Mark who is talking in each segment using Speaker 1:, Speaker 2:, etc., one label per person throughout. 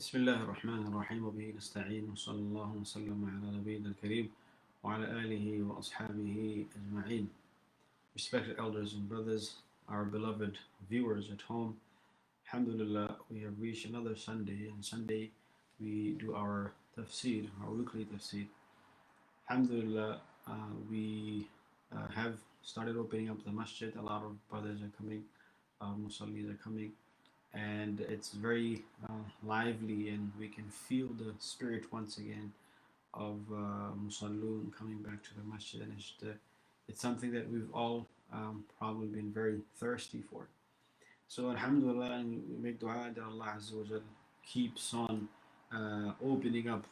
Speaker 1: بسم الله الرحمن الرحيم وبه نستعين وصلى الله وسلم على نبينا الكريم وعلى آله وأصحابه أجمعين. Respected elders and brothers, our beloved viewers at home, Alhamdulillah, we have reached another Sunday, and Sunday we do our Tafsīr, our weekly Tafsīr. Alhamdulillah, we have started opening up the masjid. A lot of brothers are coming, Musallis are coming, and it's very lively, and we can feel the spirit once again of Musallun coming back to the masjid, and it's something that we've all probably been very thirsty for. So Alhamdulillah, and we make dua that Allah Azza wa Jal keeps on opening up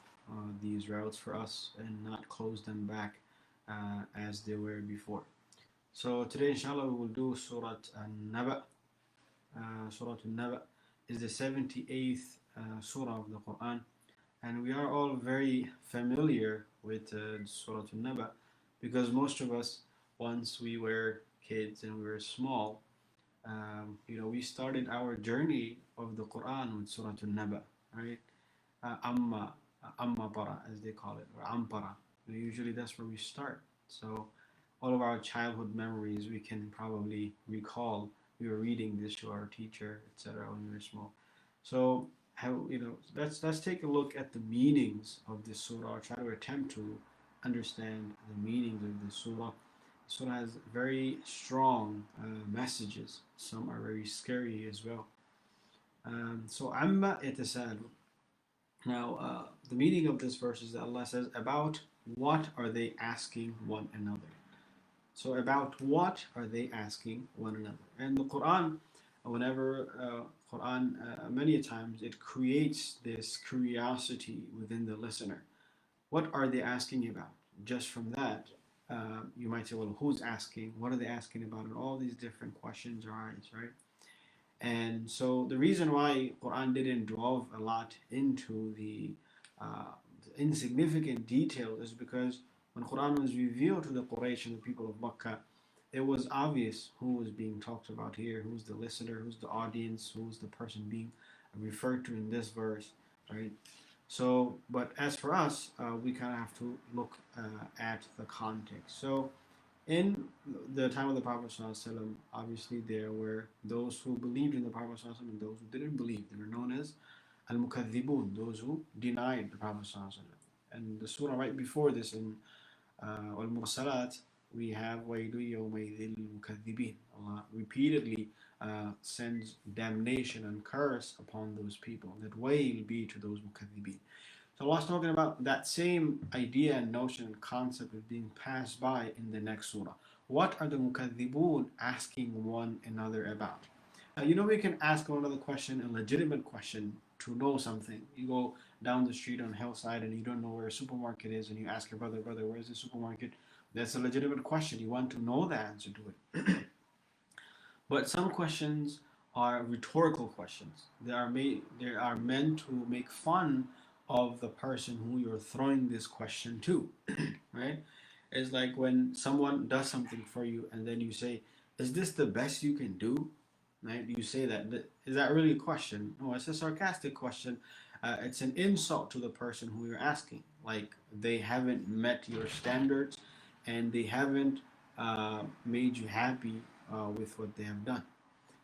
Speaker 1: these routes for us and not close them back as they were before. So today inshallah we will do Surah Naba. Surah Naba is the 78th surah of the Quran, and we are all very familiar with Surah Naba because most of us, once we were kids and we were small, we started our journey of the Quran with Surah Naba, right? Amma para, as they call it, or Ampara. Usually that's where we start. So all of our childhood memories we can probably recall. We were reading this to our teacher, etc., when we were small. So let's take a look at the meanings of this surah, or try to attempt to understand the meanings of this surah. The surah has very strong messages. Some are very scary as well. So amma yatasalu. Now, the meaning of this verse is that Allah says, about what are they asking one another? So about what are they asking one another? And the Quran, many times it creates this curiosity within the listener. What are they asking about? Just from that, you might say, well, who's asking? What are they asking about? And all these different questions arise, right? And so the reason why Quran didn't delve a lot into the insignificant detail is because when Quran was revealed to the Quraysh and the people of Makkah, it was obvious who was being talked about here, who's the listener, who's the audience, who's the person being referred to in this verse, right? So, but as for us, we kind of have to look at the context. So, in the time of the Prophet ﷺ, obviously there were those who believed in the Prophet ﷺ and those who didn't believe. They were known as al-mukaththibun, those who denied the Prophet ﷺ. And the surah right before this in Al-Mursalat, we have وَيْلُ يَوْمَئِذٍ لِلْمُكَذِّبِينَ. Allah repeatedly sends damnation and curse upon those people. That wail be to those mukaththibin. So Allah's talking about that same idea and notion and concept is being passed by in the next surah. What are the mukaththibun asking one another about? We can ask one another question, a legitimate question, to know something. You go down the street on hillside and you don't know where a supermarket is, and you ask your brother, where's the supermarket? That's a legitimate question. You want to know the answer to it. But some questions are rhetorical questions. They are meant to make fun of the person who you're throwing this question to, right? It's like when someone does something for you and then you say, is this the best you can do? Right? You say that. Is that really a question? No, it's a sarcastic question. It's an insult to the person who you're asking. Like they haven't met your standards and they haven't made you happy with what they have done.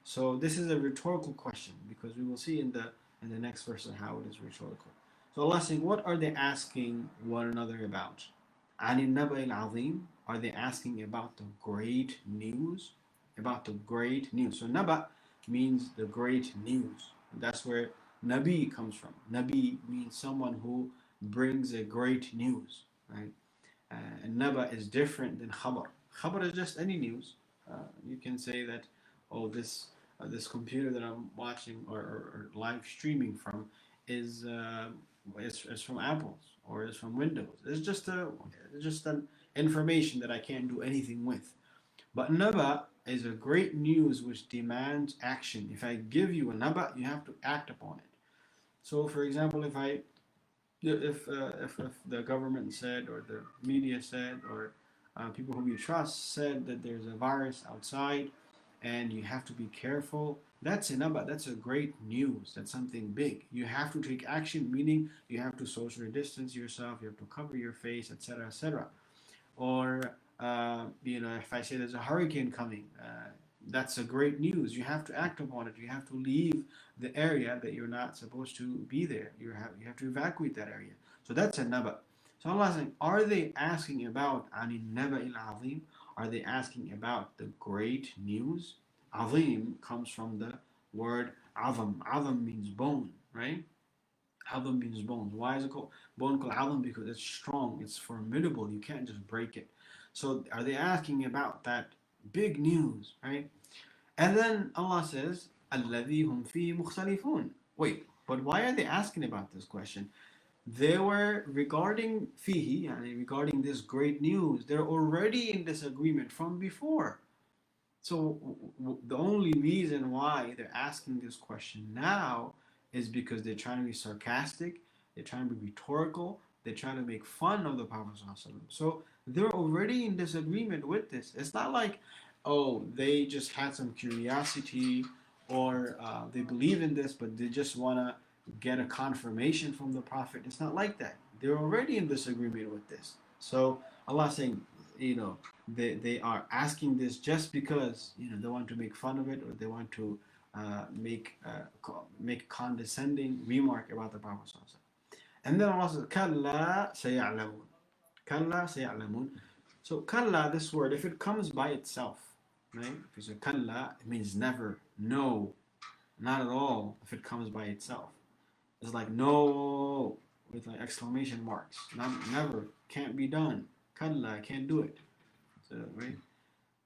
Speaker 1: So this is a rhetorical question because we will see in the next verse how it is rhetorical. So Allah is saying, what are they asking one another about? عَنِ النَّبَإِ الْعَظِيمِ. Are they asking about the great news? About the great news. So Naba means the great news. That's where Nabi comes from. Nabi means someone who brings a great news, right? And Naba is different than Khabar. Khabar is just any news. You can say that, oh, this computer that I'm watching or live streaming from is from Apple's or is from Windows. It's just an information that I can't do anything with. But Naba is a great news which demands action. If I give you a Naba, you have to act upon it. So, for example, if the government said, or the media said, or people who we trust said that there's a virus outside and you have to be careful, That's a Naba, that's a great news, that's something big. You have to take action, meaning you have to socially distance yourself, you have to cover your face, etc., etc. Or, if I say there's a hurricane coming, that's a great news. You have to act upon it. You have to leave the area that you're not supposed to be there. You have to evacuate that area. So that's a Naba. So Allah is saying, are they asking about Anin Naba il Azim? Are they asking about the great news? Azim comes from the word Azam. Azam means bone, right? Azam means bones. Why is it called bone called Azam? Because it's strong, it's formidable. You can't just break it. So are they asking about that big news, right? And then Allah says, الَّذِي هُمْ فِيهِ مُخْتَلِفُونَ. Wait, but why are they asking about this question? They were regarding fihi, and regarding this great news, they're already in disagreement from before. So the only reason why they're asking this question now is because they're trying to be sarcastic, they're trying to be rhetorical, they're trying to make fun of the Prophet ﷺ. So they're already in disagreement with this. It's not like, oh, they just had some curiosity or they believe in this, but they just want to get a confirmation from the Prophet. It's not like that. They're already in disagreement with this. So Allah is saying, they are asking this just because they want to make fun of it, or they want to make condescending remark about the Prophet. And then Allah says, "Kalla sayalamun." Kalla sayalamun. So kalla, this word, if it comes by itself, right? If you say kalla, it means never, no, not at all. If it comes by itself, it's like no with like exclamation marks. Not, never, can't be done. Kalla, can't do it. So, right?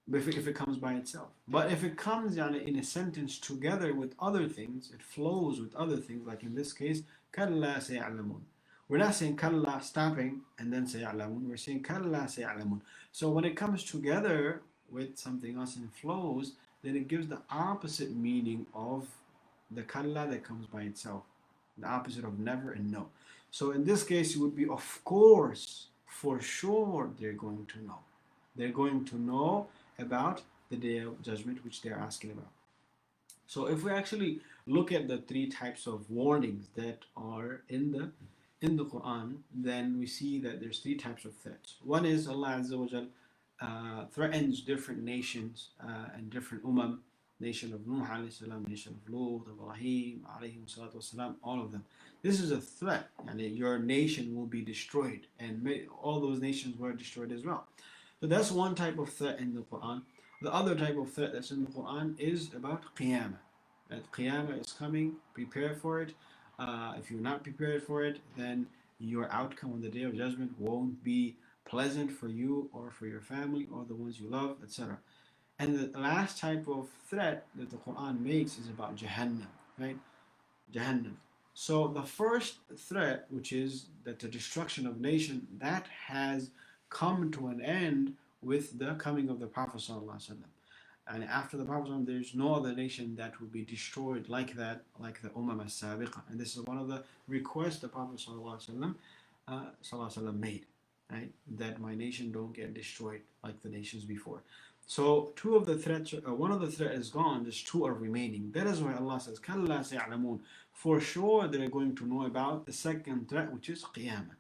Speaker 1: But if it comes by itself. But if it comes in a sentence together with other things, it flows with other things, like in this case, كَلَّا سَيَعْلَمُونَ. We're not saying كَلَّا stopping and then سَيَعْلَمُونَ. We're saying كَلَّا سَيَعْلَمُونَ. So when it comes together with something else and flows, then it gives the opposite meaning of the kalla that comes by itself. The opposite of never and no. So in this case, it would be, of course, for sure, they're going to know. They're going to know about the Day of Judgment, which they're asking about. So if we actually look at the three types of warnings that are in the Quran, then we see that there's three types of threats. One is Allah Azza wa Jal threatens different nations and different nation of Nuh alayhi salam, nation of Lut, Ibrahim alayhi salatu wasalam, all of them. This is a threat, and your nation will be destroyed, and all those nations were destroyed as well. So that's one type of threat in the Quran. The other type of threat that's in the Quran is about Qiyamah. That Qiyamah is coming, prepare for it. If you're not prepared for it, then your outcome on the Day of Judgment won't be pleasant for you or for your family or the ones you love, etc. And the last type of threat that the Quran makes is about Jahannam, right? Jahannam. So the first threat, which is that the destruction of nation, that has come to an end with the coming of the Prophet ﷺ. And after the Prophet, there's no other nation that will be destroyed like that, like the Ummah as-Sabiqa. And this is one of the requests the Prophet ﷺ made, right? That my nation don't get destroyed like the nations before. So two of the threats, one of the threat is gone, just two are remaining. That is why Allah says, "Kalla sayalamun." For sure they're going to know about the second threat, which is Qiyamah.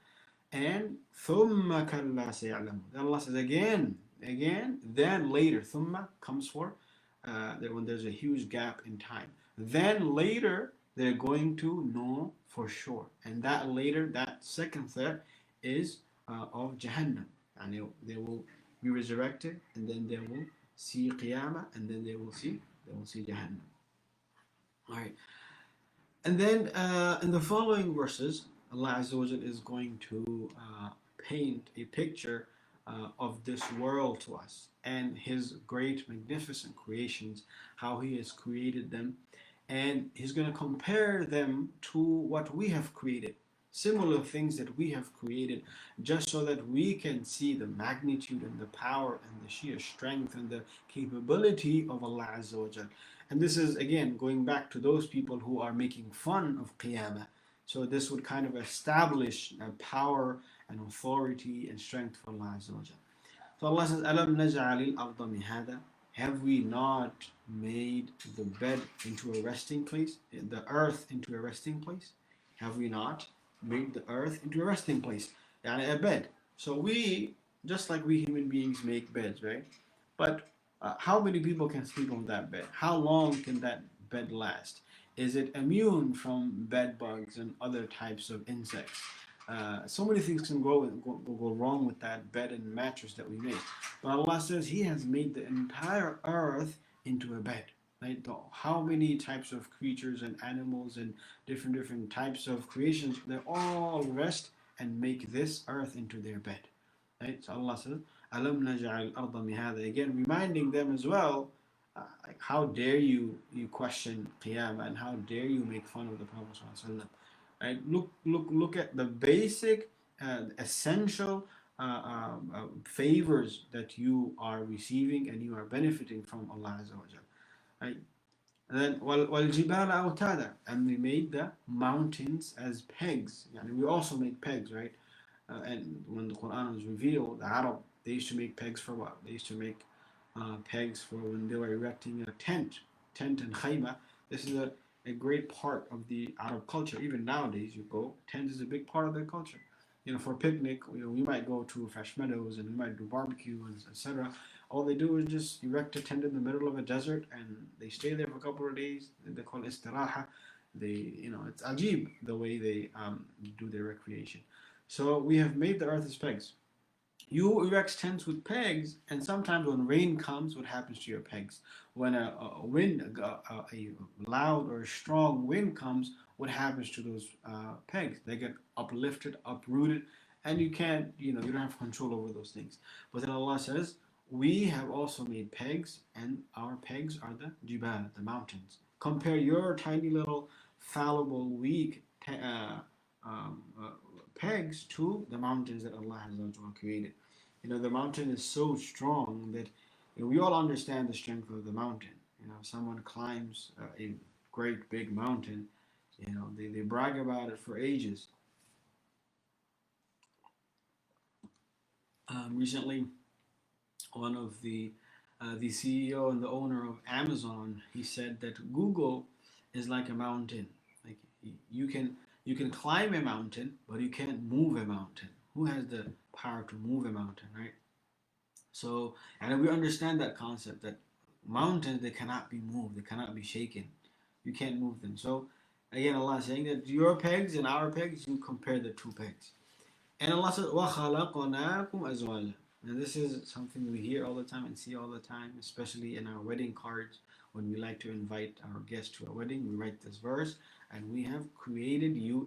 Speaker 1: And ثُمَّ كَلَّا سَيَعْلَمُونَ. Allah says again, then later. Thumma comes for when there's a huge gap in time. Then later, they're going to know for sure. And that later, that second threat is of Jahannam. And they will be resurrected, and then they will see Qiyamah, and then they will see Jahannam. All right. And then in the following verses, Allah Azza wa Jal is going to paint a picture of this world to us and His great, magnificent creations, how He has created them, and He's going to compare them to what we have created, similar things that we have created, just so that we can see the magnitude and the power and the sheer strength and the capability of Allah Azza wa Jal. And this is, again, going back to those people who are making fun of Qiyamah. So this would kind of establish power and authority and strength for Allah Azza wa Jal. So Allah says, "Alam naj'alil arda mihada." have we not made the bed into a resting place, the earth into a resting place? Have we not made the earth into a resting place? And a bed. So we, just like we human beings make beds, right? But how many people can sleep on that bed? How long can that bed last? Is it immune from bed bugs and other types of insects? So many things can go wrong with that bed and mattress that we made. But Allah says He has made the entire earth into a bed. Right? How many types of creatures and animals and different types of creations, they all rest and make this earth into their bed. Right? So Allah says, Alam naj'al arda mihada. Again, reminding them as well, like how dare you question Qiyamah and how dare you make fun of the Prophet ﷺ. Right? Look at the basic, essential favors that you are receiving and you are benefiting from Allah Azza wa Jal. Right? And then وَالْجِبَالَ أَوْتَادًا, and we made the mountains as pegs. Yani we also make pegs, right? And when the Quran was revealed, the Arab, they used to make pegs for what? They used to make pegs for when they were erecting a tent and khayma. This is a great part of the Arab culture. Even nowadays, you go, tent is a big part of their culture. For a picnic, we might go to fresh meadows and we might do barbecue and etc. All they do is just erect a tent in the middle of a desert and they stay there for a couple of days. They call it istiraha. It's ajib the way they do their recreation. So we have made the earth as pegs. You erect tents with pegs, and sometimes when rain comes, what happens to your pegs? When a loud or strong wind comes, what happens to those pegs? They get uplifted, uprooted, and you don't have control over those things. But then Allah says, we have also made pegs, and our pegs are the jibal, the mountains. Compare your tiny little fallible, weak um, uh, pegs to the mountains that Allah has created. The mountain is so strong that we all understand the strength of the mountain. If someone climbs a great big mountain, they brag about it for ages. Recently, one of the CEO and the owner of Amazon, he said that Google is like a mountain. Like you can climb a mountain, but you can't move a mountain. Who has the power to move a mountain, right? So, and we understand that concept that mountains, they cannot be moved, they cannot be shaken. You can't move them. So, again, Allah is saying that your pegs and our pegs, you compare the two pegs. And Allah says, وَخَلَقْنَاكُمْ أَزْوَاجًا. And this is something we hear all the time and see all the time, especially in our wedding cards. When we like to invite our guests to a wedding, we write this verse, and we have created you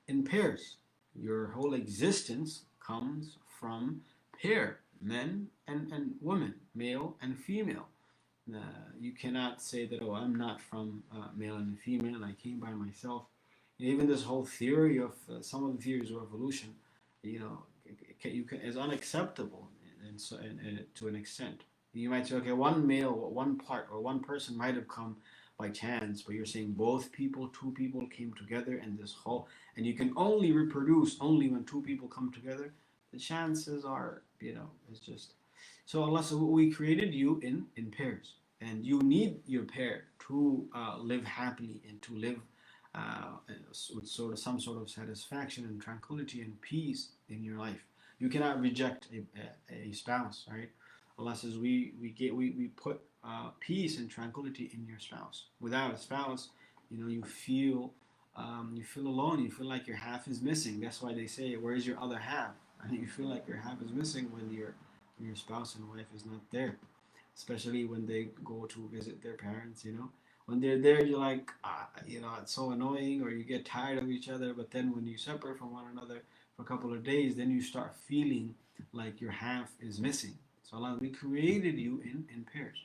Speaker 1: in pairs. Your whole existence comes from pair, men and women, male and female. You cannot say that, oh, I'm not from male and female, and I came by myself. Even this whole theory of some of the theories of evolution, is unacceptable, and so and to an extent. You might say, okay, one male, one part, or one person might have come by chance, but you're saying both people, two people came together, and this whole, and you can only reproduce only when two people come together. The chances are, it's just. So Allah said, we created you in pairs, and you need your pair to live happily and to live with some sort of satisfaction and tranquility and peace in your life. You cannot reject a spouse, right? Allah says we put peace and tranquility in your spouse. Without a spouse, you feel alone. You feel like your half is missing. That's why they say, "Where's your other half?" And you feel like your half is missing when your spouse and wife is not there, especially when they go to visit their parents. When they're there, you're like, it's so annoying, or you get tired of each other. But then when you separate from one another for a couple of days, then you start feeling like your half is missing. So Allah, we created you in pairs.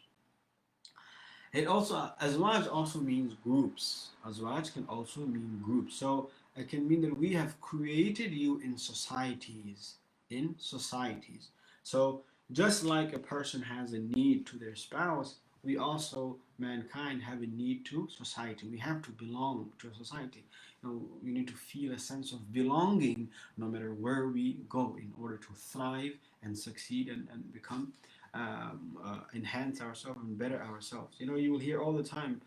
Speaker 1: It also, azwaj also means groups. Azwaj can also mean groups. So it can mean that we have created you in societies. In societies. So just like a person has a need to their spouse, we also, mankind, have a need to society. We have to belong to a society. We need to feel a sense of belonging no matter where we go in order to thrive and succeed and become enhance ourselves and better ourselves. You will hear all the time,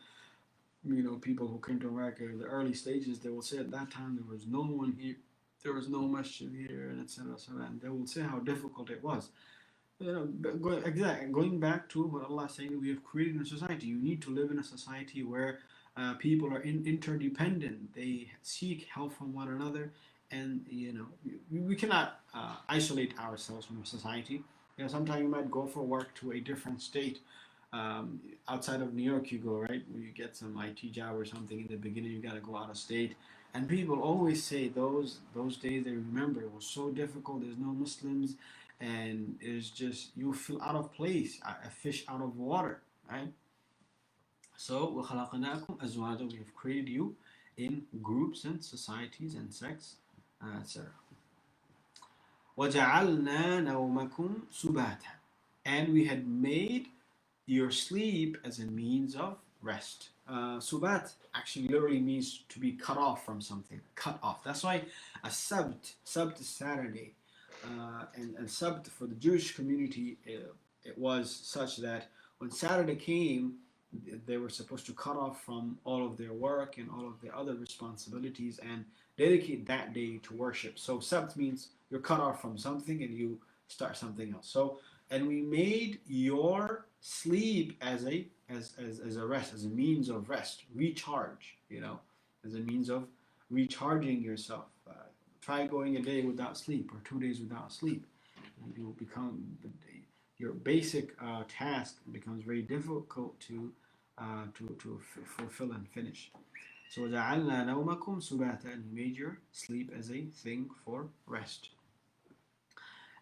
Speaker 1: people who came to America in the early stages, they will say at that time there was no one here, there was no masjid here, and etc. And they will say how difficult it was. Going back to what Allah is saying, we have created a society. You need to live in a society where people are interdependent. They seek help from one another, and we cannot isolate ourselves from society. Sometimes you might go for work to a different state. Outside of New York, you go, right? You get some IT job or something. In the beginning, you got to go out of state, and people always say those days they remember it was so difficult. There's no Muslims, and it's just you feel out of place, a fish out of water, right? So وَخَلَقْنَاكُمْ أَزْوَاجًا, we have created you in groups and societies and sects, etc. وَجَعَلْنَا نَوْمَكُمْ سُبَاتًا, and we had made your sleep as a means of rest. Subat actually literally means to be cut off from something, cut off. That's why a Sabt is Saturday, and Sabt for the Jewish community, it was such that when Saturday came, they were supposed to cut off from all of their work and all of their other responsibilities and dedicate that day to worship. So Sabt means you're cut off from something and you start something else. So, and we made your sleep as a rest, as a means of rest, recharge, as a means of recharging yourself. Try going a day without sleep or 2 days without sleep. You will become, your basic task becomes very difficult to fulfill and finish. So جَعَلْنَا نَوْمَكُمْ سُبَاتًا, and we made your sleep as a thing for rest.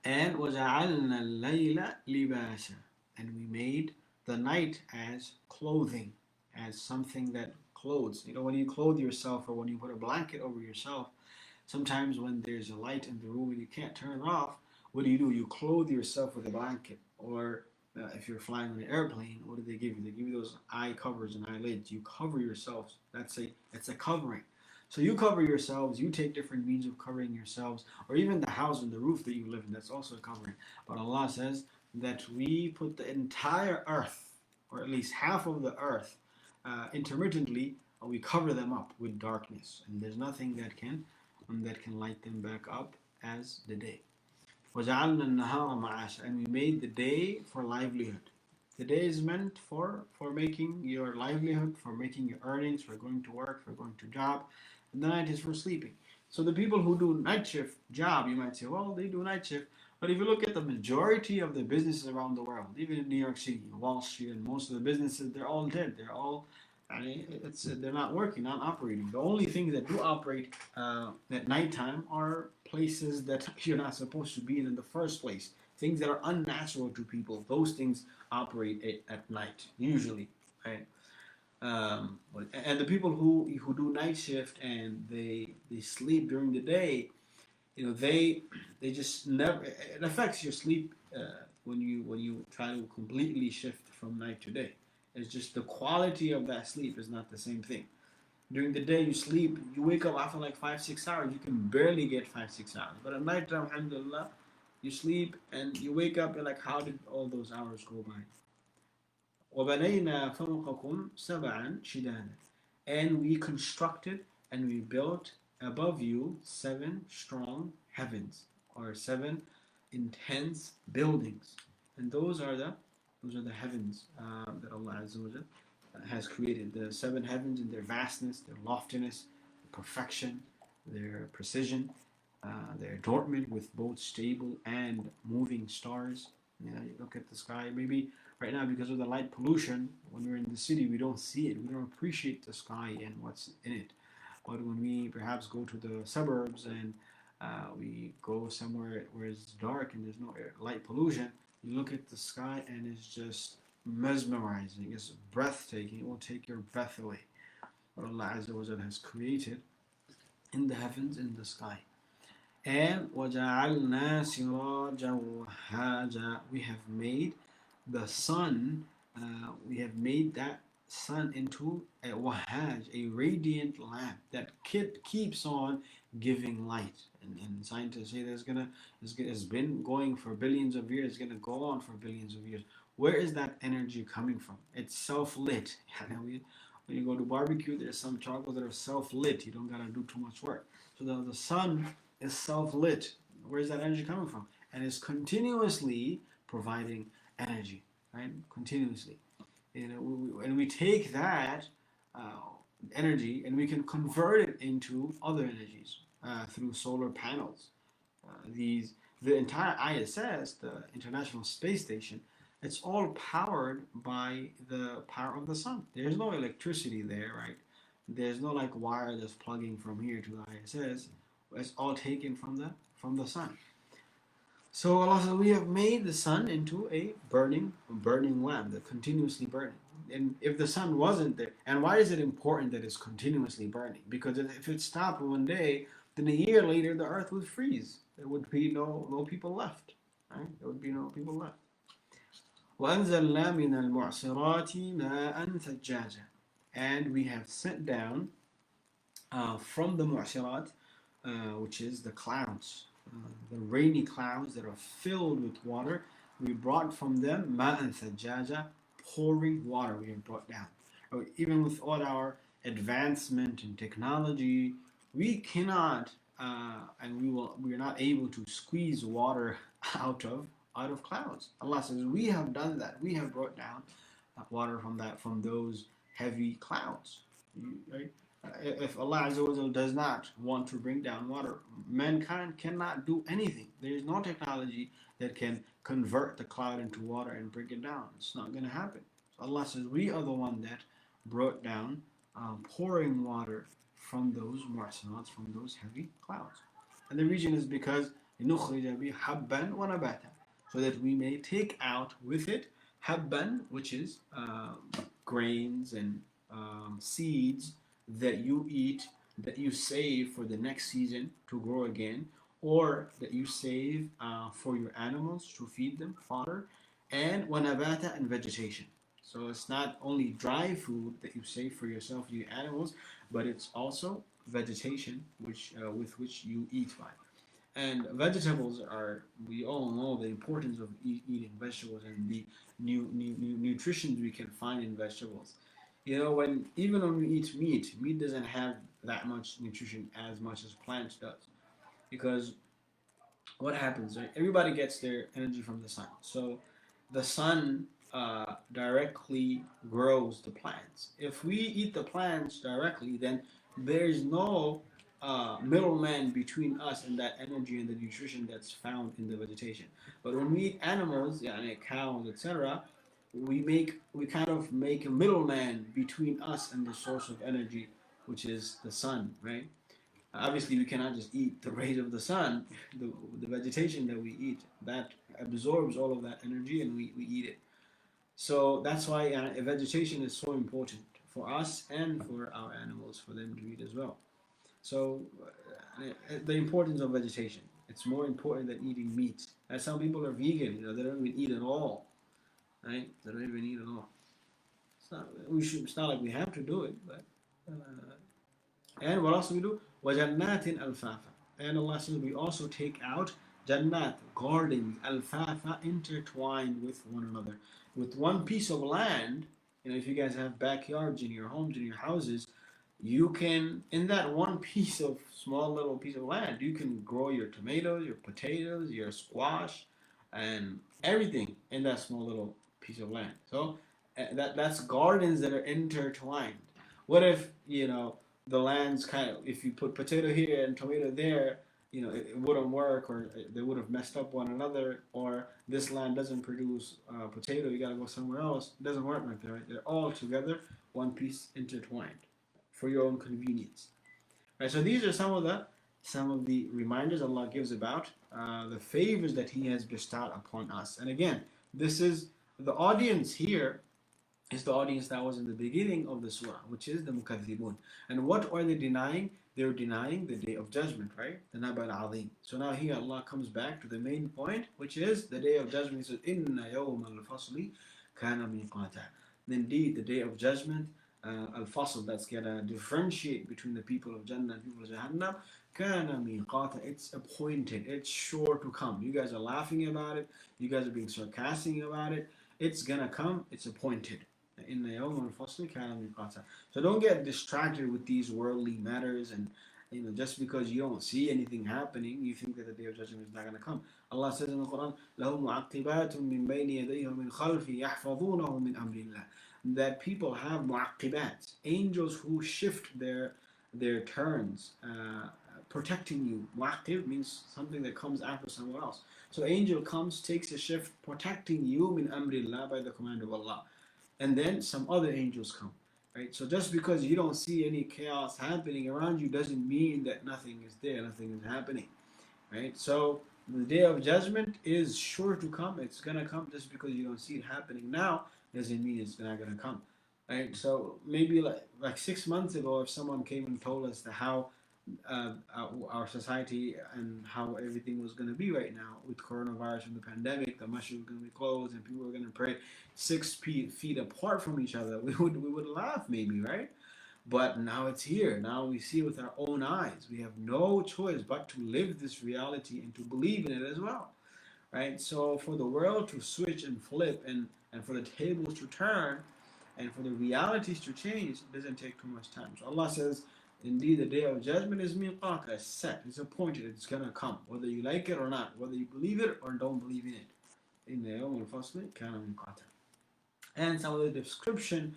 Speaker 1: And وَجَعَلْنَا اللَّيْلَ لِبَاسًا, and we made the night as clothing, as something that clothes. When you clothe yourself or when you put a blanket over yourself, sometimes when there's a light in the room and you can't turn it off, what do? You clothe yourself with a blanket. Or if you're flying on an airplane, what do they give you? They give you those eye covers and eyelids. You cover yourselves. It's a covering. So you cover yourselves, you take different means of covering yourselves, or even the house and the roof that you live in, that's also a covering. But Allah says that we put the entire earth, or at least half of the earth, intermittently, we cover them up with darkness, and there's nothing that can light them back up as the day. وَجَعَلْنَا النَّهَارَ مَعَاشًا, and we made the day for livelihood. The day is meant for making your livelihood, for making your earnings, for going to work, for going to job. And the night is for sleeping. So the people who do night shift job, you might say, well, they do night shift. But if you look at the majority of the businesses around the world, even in New York City, Wall Street, and most of the businesses, they're all dead. They're not working, not operating. The only things that do operate at nighttime are places that you're not supposed to be in the first place. Things that are unnatural to people, those things operate at night, usually, right? And the people who do night shift and they sleep during the day, they just never. It affects your sleep when you try to completely shift from night to day. It's just the quality of that sleep is not the same thing. During the day you sleep, you wake up after like 5-6 hours. You can barely get 5-6 hours. But at night, alhamdulillah, you sleep and you wake up and like, how did all those hours go by? وَبَنَيْنَا فَوْقَكُمْ سَبْعًا شِدَادًا, and we constructed and we built above you 7 strong heavens, or 7 intense buildings. And those are the heavens that Allah Azza wa Jal has created. The 7 heavens in their vastness, their loftiness, their perfection, their precision, their adornment with both stable and moving stars. You look at the sky, maybe right now because of the light pollution, when we're in the city, we don't see it. We don't appreciate the sky and what's in it. But when we perhaps go to the suburbs and we go somewhere where it's dark and there's no light pollution, you look at the sky and it's just mesmerizing. It's breathtaking. It will take your breath away. What Allah Azza wa Jalla has created in the heavens, in the sky. And وَجَعَلْنَا سِرَاجًا وَهَّاجًا, we have made the sun, we have made that sun into a wahaj, a radiant lamp that keeps on giving light. And scientists say it's been going for billions of years, it's gonna go on for billions of years. Where is that energy coming from? It's self-lit. When you go to barbecue, there's some charcoals that are self-lit. You don't gotta do too much work. So the sun is self-lit. Where's that energy coming from? And it's continuously providing energy, right? Continuously. And we take that uh, energy and we can convert it into other energies through solar panels. The entire ISS, the International Space Station, it's all powered by the power of the sun. There's no electricity there, right? There's no like wire that's plugging from here to the ISS. It's all taken from the sun. So Allah says, we have made the sun into a burning lamp, that continuously burning. And if the sun wasn't there, and why is it important that it's continuously burning? Because if it stopped one day, then a year later the earth would freeze. There would be no people left. Right? There would be no people left. وَأَنزَلْنَا مِنَ الْمُعْصِرَاتِ مَاءً ثَجَّاجًا. And we have sent down from the mu'sirat, which is the clouds, the rainy clouds that are filled with water. We brought from them ma'an thajjaja, pouring water we have brought down. Even with all our advancement in technology, we cannot and we are not able to squeeze water out of clouds. Allah says we have done that. We have brought down water from those heavy clouds. Right? If Allah Azza wa Jal does not want to bring down water, mankind cannot do anything. There is no technology that can convert the cloud into water and bring it down. It's not going to happen. So Allah says, we are the one that brought down pouring water from those mu'sanats, from those heavy clouds. And the reason is because نُخْرِجَ بِهِ حَبًّا وَنَبَاتًا, so that we may take out with it habban, which is grains and seeds that you eat, that you save for the next season to grow again, or that you save for your animals to feed them, fodder, and wanabata, and vegetation. So it's not only dry food that you save for yourself and your animals, but it's also vegetation with which you eat by. And vegetables are, we all know the importance of eating vegetables and the new nutrition we can find in vegetables. Even when we eat meat doesn't have that much nutrition as much as plants does. Because what happens, right? Everybody gets their energy from the sun. So the sun directly grows the plants. If we eat the plants directly, then there's no middleman between us and that energy and the nutrition that's found in the vegetation. But when we eat animals, cows, etc., we kind of make a middleman between us and the source of energy, which is the sun, right? Obviously, we cannot just eat the rays of the sun. The vegetation that we eat, that absorbs all of that energy, and we eat it. So that's why vegetation is so important for us and for our animals, for them to eat as well. So the importance of vegetation, it's more important than eating meat. And some people are vegan, they don't even eat at all, right? They don't even eat at all. It's not like we have to do it, but and what else do we do? وَجَنَّاتٍ أَلْفَافًا. And Allah says we also take out jannat, gardens, alfafa, intertwined with one another. With one piece of land, if you guys have backyards in your homes, in your houses, you can, in that one small little piece of land, you can grow your tomatoes, your potatoes, your squash, and everything in that small little piece of land. So that's gardens that are intertwined. What if, the land's if you put potato here and tomato there, it wouldn't work, or they would have messed up one another, or this land doesn't produce potato, you gotta go somewhere else. It doesn't work like that, right? They're all together, one piece intertwined, for your own convenience. Right, so these are some of the reminders Allah gives about the favors that He has bestowed upon us. And again, this is the audience here is the audience that was in the beginning of the surah, which is the mukaththibun. And what are they denying? They're denying the day of judgment, right? The Naba al-Azim. So now here Allah comes back to the main point, which is the day of judgment. He says, Inna yawm al-fasli kana miqata. Indeed, the day of judgment, al-fasl, that's gonna differentiate between the people of Jannah and people of Jahannam, kana miqata, it's appointed, it's sure to come. You guys are laughing about it, you guys are being sarcastic about it, it's gonna come, it's appointed. In the yawm al-fasl kana miqata. So don't get distracted with these worldly matters, and just because you don't see anything happening, you think that the day of judgment is not going to come. Allah says in the Quran, لَهُ مُعَقِّبَاتٌ مِّن بَيْنِ يَدَيْهِ وَمِنْ خَلْفِهِ يَحْفَظُونَهُ مِنْ أَمْرِ اللَّهِ. That people have mu'aqqibat, angels who shift their turns, protecting you. Mu'aqqib means something that comes after someone else. So angel comes, takes a shift, protecting you min amrillah, by the command of Allah. And then some other angels come. Right? So just because you don't see any chaos happening around you doesn't mean that nothing is there, nothing is happening. Right? So the day of judgment is sure to come. It's gonna come. Just because you don't see it happening now doesn't mean it's not gonna come. Right? So maybe like 6 months ago, if someone came and told us how our society and how everything was going to be right now with coronavirus and the pandemic, the masjid was going to be closed and people were going to pray 6 feet apart from each other, we would laugh maybe, right? But now it's here. Now we see with our own eyes. We have no choice but to live this reality and to believe in it as well, right? So for the world to switch and flip, and for the tables to turn, and for the realities to change, it doesn't take too much time. So Allah says, indeed, the day of judgment is miqat, it's set, it's appointed, it's gonna come, whether you like it or not, whether you believe it or don't believe in it. In the yawm al-fasl kana miqata. And some of the description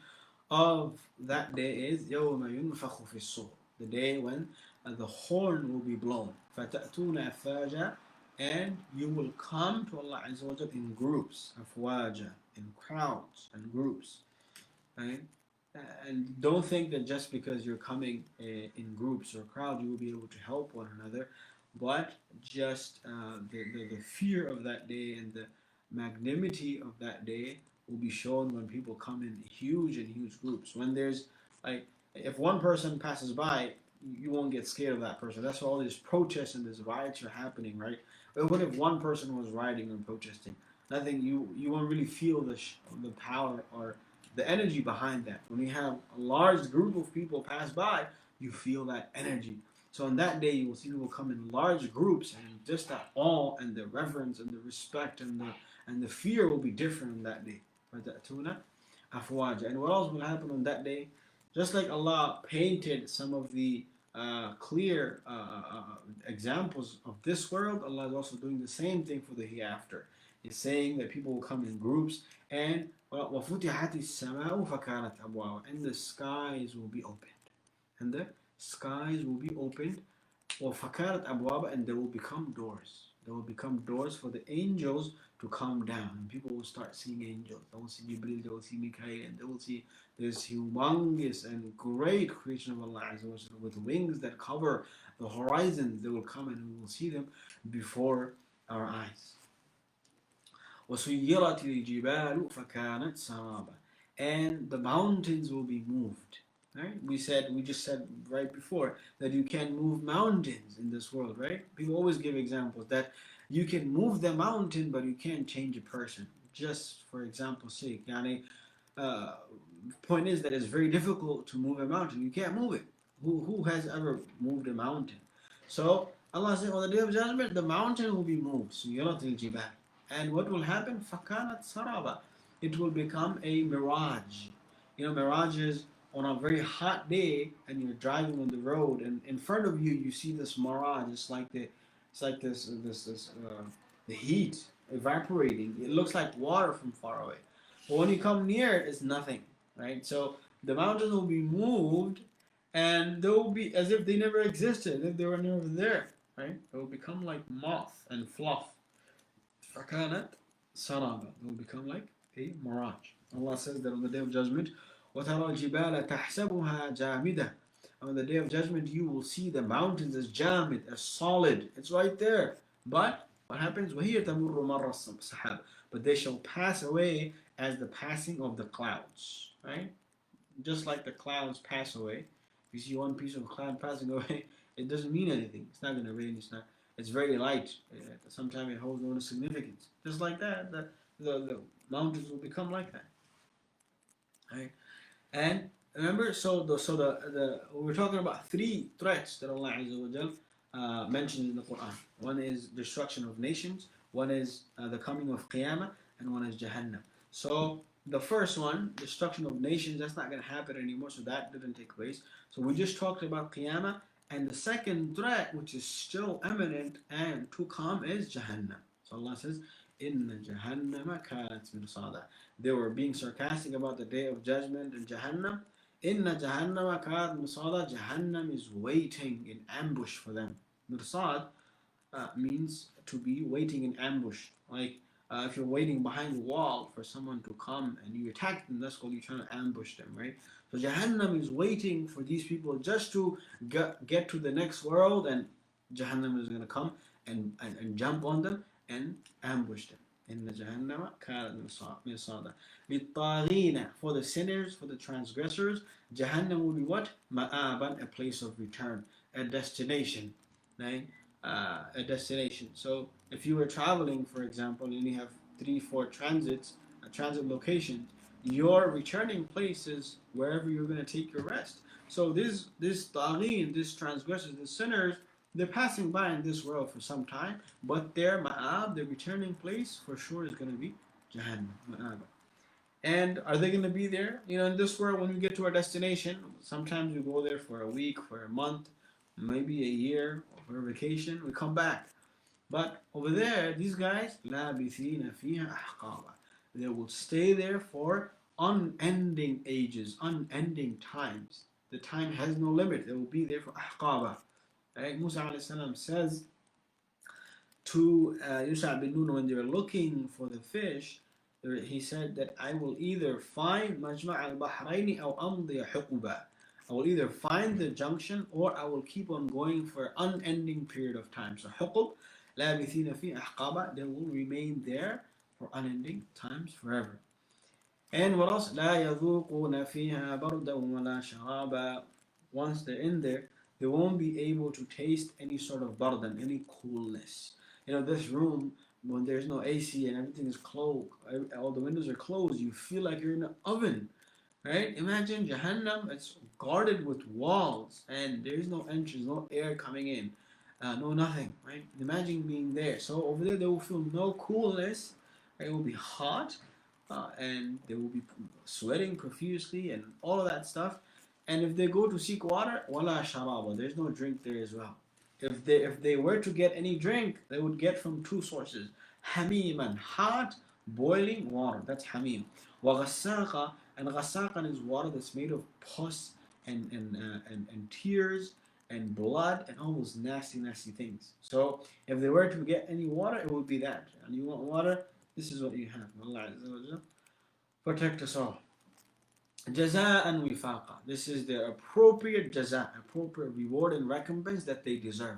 Speaker 1: of that day is يَوْمَ يُنْفَخُ فِي الصُّورِ, the day when the horn will be blown. فَتَأْتُونَ أَفْوَاجًا, and you will come to Allah Azza wa Jalla in groups, afwaja, in crowds and groups, right? And don't think that just because you're coming in groups or crowds, you will be able to help one another, but just the fear of that day and the magnanimity of that day will be shown when people come in huge and huge groups. When there's like, if one person passes by, you won't get scared of that person. That's why all these protests and these riots are happening, right? But what if one person was rioting and protesting? Nothing. You won't really feel the power or the energy behind that. When you have a large group of people pass by, you feel that energy. So on that day, you will see people come in large groups, and just that awe and the reverence and the respect and the fear will be different on that day. And what else will happen on that day? Just like Allah painted some of the clear examples of this world, Allah is also doing the same thing for the hereafter. He's saying that people will come in groups, and وَفُتِحَتِ السَّمَاءُ فَكَانَتْ أَبْوَابًا, and the skies will be opened. And the skies will be opened. وَفَكَانَتْ أَبْوَابًا, and there will become doors. There will become doors for the angels to come down. And people will start seeing angels. They will see Jibril, they will see Mikael, and they will see this humongous and great creation of Allah with wings that cover the horizons. They will come and we will see them before our eyes. وَسُيِّرَتِ الْجِبَالُ فَكَانَتْ سَرَابًا, and the mountains will be moved. Right? We just said right before that you can move mountains in this world, right? People always give examples that you can move the mountain, but you can't change a person. Just for example's sake, point is that it's very difficult to move a mountain. You can't move it. Who has ever moved a mountain? So Allah said, on the day of judgment, the mountain will be moved. سُيِّرَتِ الْجِبَالُ, and what will happen? فَكَانَتْ سَرَابًا, it will become a mirage. Mirage is on a very hot day, and you're driving on the road, and in front of you, you see this mirage. It's like the heat evaporating. It looks like water from far away. But when you come near it, it's nothing, right? So the mountains will be moved, and they will be as if they never existed, as if they were never there, right? It will become like moth and fluff. فَكَانَتْ سَرَابًا, it will become like a mirage. Allah says that on the day of judgment, وَتَرَى الْجِبَالَ تَحْسَبُهَا جَامِدَةً, on the day of judgment you will see the mountains as jamid, as solid. It's right there. But what happens? وَهِيَ تَمُرُّ مَرَّ السَّحَابِ, but they shall pass away as the passing of the clouds. Right? Just like the clouds pass away. If you see one piece of cloud passing away, it doesn't mean anything. It's not going to rain. It's very light. Sometimes it holds no significance. Just like that, the mountains will become like that. Right? And remember, so the we're talking about three threats that Allah Azza wa Jal mentions in the Quran. One is destruction of nations, one is the coming of Qiyamah, and one is Jahannam. So the first one, destruction of nations, that's not going to happen anymore, so that didn't take place. So we just talked about Qiyamah, and the second threat, which is still imminent and to come, is Jahannam. So Allah says, "Inna Jahannama kanat mirsada." They were being sarcastic about the day of judgment and Jahannam. Inna Jahannama kanat mirsada. Jahannam is waiting in ambush for them. Mirsad means to be waiting in ambush. Like if you're waiting behind the wall for someone to come and you attack them, that's called you trying to ambush them, right? So Jahannam is waiting for these people just to get to the next world, and Jahannam is going to come and jump on them and ambush them. In the Jahannam كانت مرصادا للطاغين, for the sinners, for the transgressors, Jahannam will be what? Ma'aban, a place of return, a destination, right? A destination. So if you were traveling, for example, and you have 3-4 transits, a transit location, your returning place is wherever you're going to take your rest. So this taghin, this transgressors, the sinners, they're passing by in this world for some time, but their ma'ab, their returning place, for sure is going to be Jahannam. Ma'ab. And are they going to be there? You know, in this world, when we get to our destination, sometimes we go there for a week, for a month, maybe a year, for a vacation. We come back. But over there, these guys, لَابِثِينَ فِيهَا أَحْقَابًا, they will stay there for unending ages, unending times. The time has no limit. They will be there for ahqaba. Right? Musa alayhi salam says to Yusha bin Nun when they were looking for the fish, he said that I will either find Majma' al-Bahraini aw amdi huquba. I will either find the junction or I will keep on going for an unending period of time. So huqub, labithina fi ahqaba, they will remain there for unending times forever. And what else? لا يذوقون فيها بردا ولا شرابا. Once they're in there, they won't be able to taste any sort of bardan, any coolness. You know, this room, when there's no AC and everything is closed, all the windows are closed, you feel like you're in an oven, right? Imagine Jahannam, it's guarded with walls and there's no entrance, no air coming in, no nothing, right? Imagine being there. So over there, they will feel no coolness. It will be hot, and they will be sweating profusely and all of that stuff. And if they go to seek water, wala sharaba, there's no drink there as well. If they were to get any drink, they would get from two sources: hamiman, hot boiling water. That's hamim. Wa ghassaqa, and ghassaqa is water that's made of pus and tears and blood and all those nasty things. So if they were to get any water, it would be that. And you want water, this is what you have. Allah Azza wa Jalla protect us all. Jaza'an wifaqa. This is the appropriate jaza, appropriate reward and recompense that they deserve.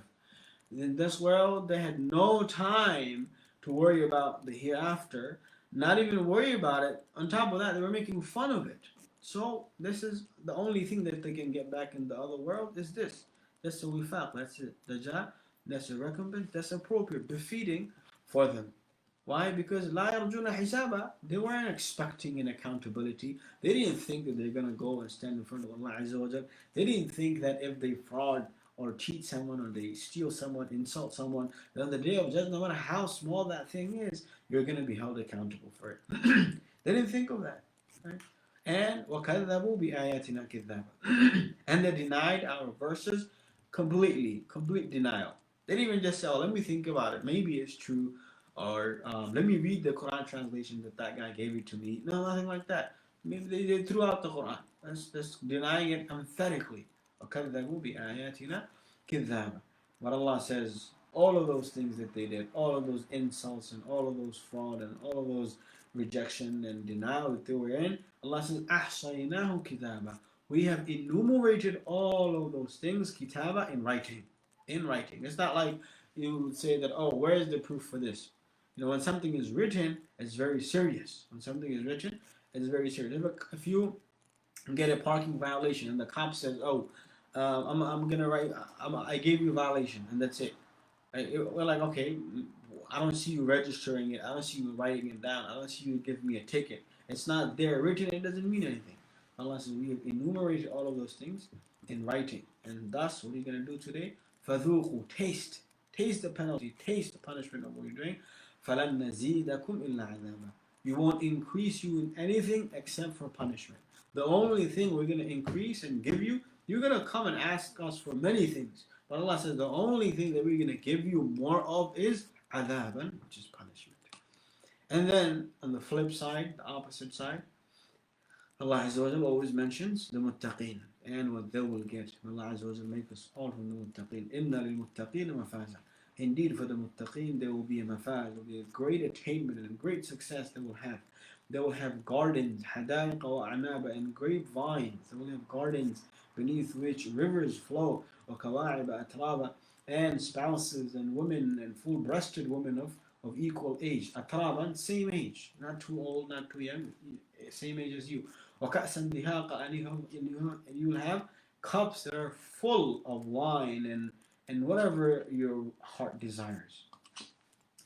Speaker 1: In this world, they had no time to worry about the hereafter, not even worry about it. On top of that, they were making fun of it. So this is the only thing that they can get back in the other world is this. That's the wifaq, that's it. Jaza, that's the recompense, that's appropriate, befitting for them. Why? Because لا يرجون حسابا. They weren't expecting an accountability. They didn't think that they're going to go and stand in front of Allah Azza wa Jal. They didn't think that if they fraud or cheat someone or they steal someone, insult someone, then on the day of judgment, no matter how small that thing is, you're going to be held accountable for it. They didn't think of that. Right? And وَكَذَّبُوا بِآيَاتِنَا كِذَّابًا. And they denied our verses completely, complete denial. They didn't even just say, oh, let me think about it. Maybe it's true. Or let me read the Quran translation that guy gave it to me. No, nothing like that. Maybe they threw out the Quran. That's denying it emphatically. وَكَذَّبُوا بِآيَاتِنَا كِذَّابًا. But Allah says, all of those things that they did, all of those insults and all of those fraud and all of those rejection and denial that they were in, Allah says, أَحْصَيْنَاهُ كِتَابًا. We have enumerated all of those things, kitaba, in writing. In writing. It's not like you would say that, oh, where is the proof for this? You know, when something is written, it's very serious. When something is written, it's very serious. If you get a parking violation and the cop says, oh, I'm going to write, I gave you a violation, and that's it. We're like, okay, I don't see you registering it. I don't see you writing it down. I don't see you giving me a ticket. It's not there written. It doesn't mean anything. Allah says, we have enumerated all of those things in writing. And thus, what are you going to do today? فَذُوقُوا Taste. Taste the penalty. Taste the punishment of what you're doing. فَلَنْ نَزِيدَكُمْ إِلَّا عَذَابًا. We won't increase you in anything except for punishment. The only thing we're going to increase and give you, you're going to come and ask us for many things. But Allah says the only thing that we're going to give you more of is عَذَابًا, which is punishment. And then on the flip side, the opposite side, Allah Azza wa Jalla always mentions the muttaqeen and what they will get. Allah Azza wa Jalla make us all from the muttaqeen. Inna lil muttaqeen mafaza. Indeed, for the muttaqeen, there will be a mafaz, there will be a great attainment and great success they will have. They will have gardens, hadaiqa wa anaba, and grapevines. They will have gardens beneath which rivers flow, wa kawa'iba atraba, and spouses and women and full-breasted women of equal age. Atraban, same age, not too old, not too young, same age as you. وَكَأْسًا دِهَاقًا, and you will have cups that are full of wine and whatever your heart desires.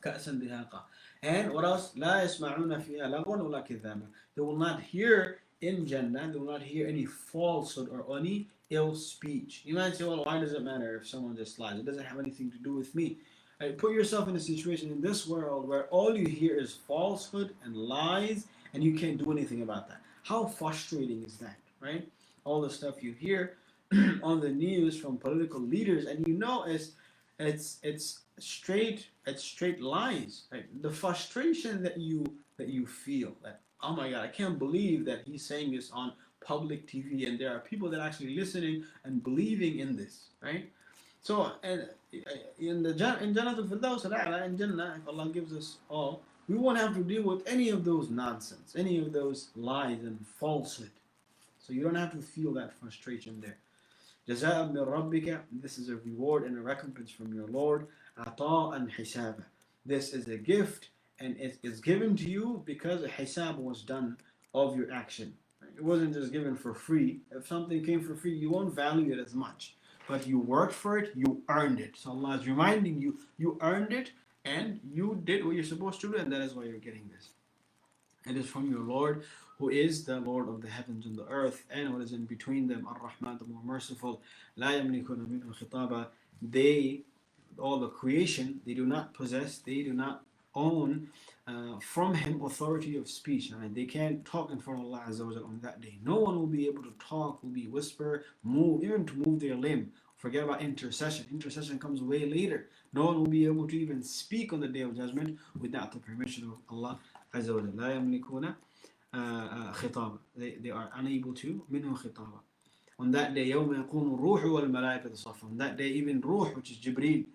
Speaker 1: كَأْسًا دِهَاقًا. And what else? لَا يَسْمَعُونَ فِيهَا لَغْوًا وَلَا كِذَّابًا. They will not hear in Jannah, they will not hear any falsehood or any ill speech. You might say, well, why does it matter if someone just lies? It doesn't have anything to do with me. Right? Put yourself in a situation in this world where all you hear is falsehood and lies, and you can't do anything about that. How frustrating is that, right? All the stuff you hear on the news from political leaders, and you know it's straight lies. Right? The frustration that you feel, that oh my God, I can't believe that he's saying this on public TV, and there are people that are actually listening and believing in this, right? So, and in Jannatul Firdaus al-A'la, in Jannah, if Allah gives us all, we won't have to deal with any of those nonsense, any of those lies and falsehood. So you don't have to feel that frustration there. جزاء من ربك, this is a reward and a recompense from your Lord. عطاء حسابا, this is a gift and it is given to you because a hisab was done of your action. It wasn't just given for free. If something came for free, you won't value it as much. But you worked for it, you earned it. So Allah is reminding you, you earned it, and you did what you're supposed to do, and that is why you're getting this. It is from your Lord, who is the Lord of the heavens and the earth, and what is in between them, Ar-Rahman, the more merciful. لا يملكون منه خطابا. They, all the creation, they do not possess, they do not own from him authority of speech. Right? They can't talk in front of Allah Azza wa Jalla on that day. No one will be able to talk, will be whisper, move, even to move their limb. Forget about intercession. Intercession comes way later. No one will be able to even speak on the day of judgment without the permission of Allah Azza wa Jalla. لا يملكون خطابا. They are unable to منه خطابا. On that day, يوم يقوم الروح والملائكة صفا. On that day, even Ruh, which is Jibreel,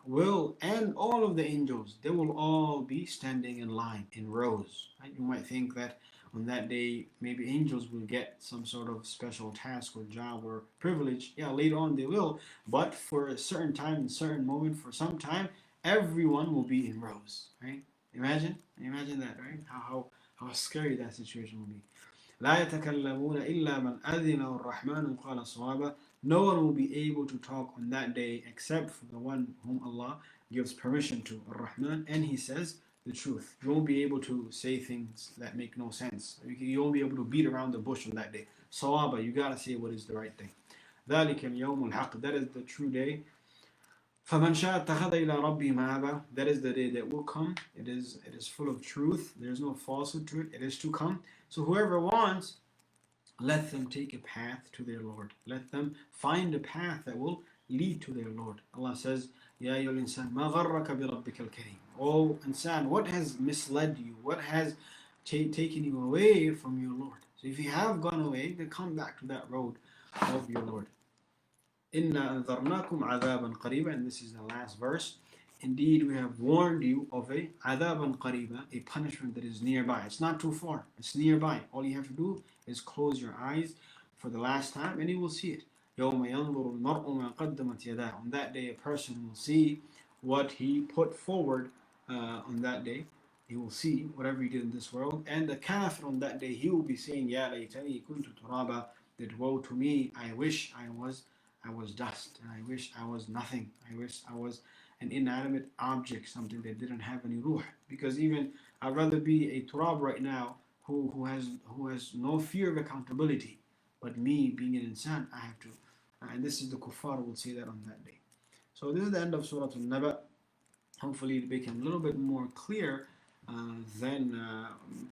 Speaker 1: will, and all of the angels, they will all be standing in line, in rows. Right? You might think that on that day, maybe angels will get some sort of special task or job or privilege. Yeah, later on they will, but for a certain time, a certain moment, for some time, everyone will be in rows. Right? Imagine that, right? How scary that situation will be. لا يتكلمون إلا من أذن الرحمن قال صوابا. No one will be able to talk on that day except for the one whom Allah gives permission to, Ar-Rahman, and He says the truth. You won't be able to say things that make no sense. You won't be able to beat around the bush on that day. Sawaba, you gotta say what is the right thing. ذلك اليوم الحق. That is the true day. فَمَنْ شَاءَ اتَّخَذَ إِلَى رَبِّهِ مَآبًا. That is the day that will come. It is full of truth. There is no falsehood to it. It is to come. So whoever wants, let them take a path to their Lord. Let them find a path that will lead to their Lord. Allah says, يَا أَيُّهَا الْإِنسَانُ مَا غَرَّكَ بِرَبِّكَ الْكَرِيمِ. Oh insan, what has misled you? What has taken you away from your Lord? So if you have gone away, then come back to that road of your Lord. إِنَّا أَنذَرْنَاكُمْ عَذَابًا قَرِيبًا. And this is the last verse. Indeed, we have warned you of a عَذَابًا قَرِيبًا, a punishment that is nearby. It's not too far. It's nearby. All you have to do is close your eyes for the last time and you will see it. يَوْمَ يَنْظُرُ الْمَرْءُ مَا قَدَّمَتْ يَدَاهُ. On that day, a person will see what he put forward on that day. He will see whatever he did in this world. And the kafir on that day, he will be saying, يَا لَيْتَنِي كُنْتُ تُرَابًا. That woe to me, I wish I was dust, and I wish I was nothing. I wish I was an inanimate object, something that didn't have any ruh. Because even I'd rather be a turab right now who has no fear of accountability. But me, being an insan, I have to. And this is the kuffar will say that on that day. So this is the end of Surah Al-Naba. Hopefully it became a little bit more clear than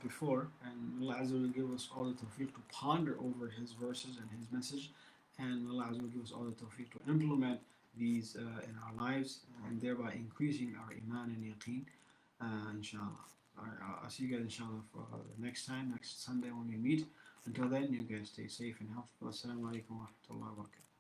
Speaker 1: before. And Allah Azza will give us all the tawfiq to ponder over His verses and His message. And Allah Azza will give us all the tawfiq to implement these in our lives and thereby increasing our iman and yaqeen, inshallah. Alright, I'll see you guys inshallah for the next time, next Sunday when we meet. Until then, you guys stay safe and healthy. Wassalamu alaikum wa rahmatullahi wa barakatuh.